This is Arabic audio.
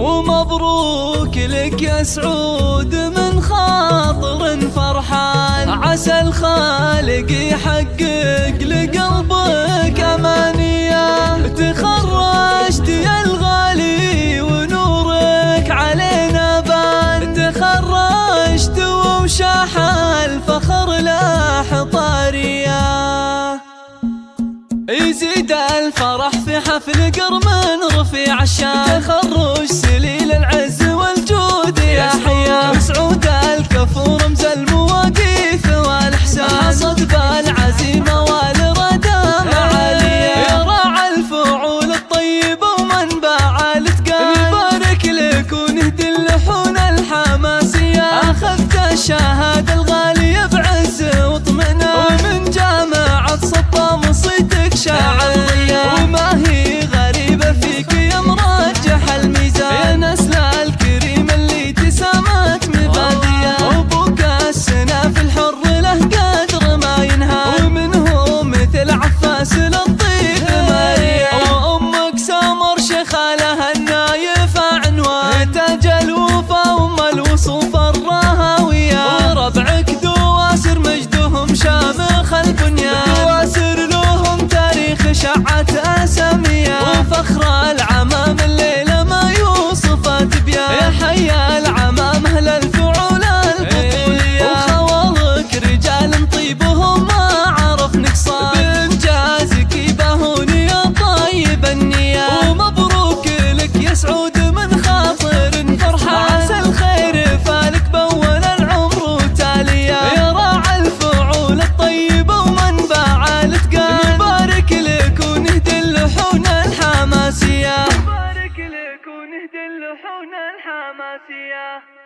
ومبروك لك يا سعود من خاطر فرحان، عسى الخالق يحقق لقلبك أمانية. تخرجت يا الغالي ونورك علينا بان، تخرجت ومشاح الفخر لاح طارية. يزيد الفرح في حفل قرمن رفيع الشان، تخرج سليل العز والجود يا حياه. سعود الكفو رمز المواقيف والإحسان، حصد بالعزيمة والإرادة معالية. يا راعى الفعول الطيبة ومنبع الإتقان، نبارك لك ونهدي اللحون الحماسية. أخذت الشهادة الغالية بعز واطمئنان، ومن جامعة صبا صيتك شاعر ضياء. وما هي غريبة فيك يا مرجح الميزان، يا نسل الكريم اللي تسامت مبادية. أبوك السنة في الحر له قدر ما ينهى، ومنه مثل عفاس للطيب ماريا. وأمك سمر شخالها النايف عنوان، تاج الوفا وأم الوصوف الراهوية. وربعك دواسر مجدهم شامخ البنيان، دواسر لهم تاريخ شعت أسامية. وفخر العمام الليلة ما يوصف تبيان، يا حي العمام أهل الفعول البطولية. وخوالك رجال طيبهم ما عرف نقصان، بإنجازك يباهون يا طيب النية. ومبروك لك يا سعود من خاطر فرحان، عسى الخير فالك بول العمر تالية. يا راعى الفعول الطيبة ومنبع الإتقان، نبارك لك ونهدي اللحون الحماسية. نبارك لك ونهدي اللحون الحماسية.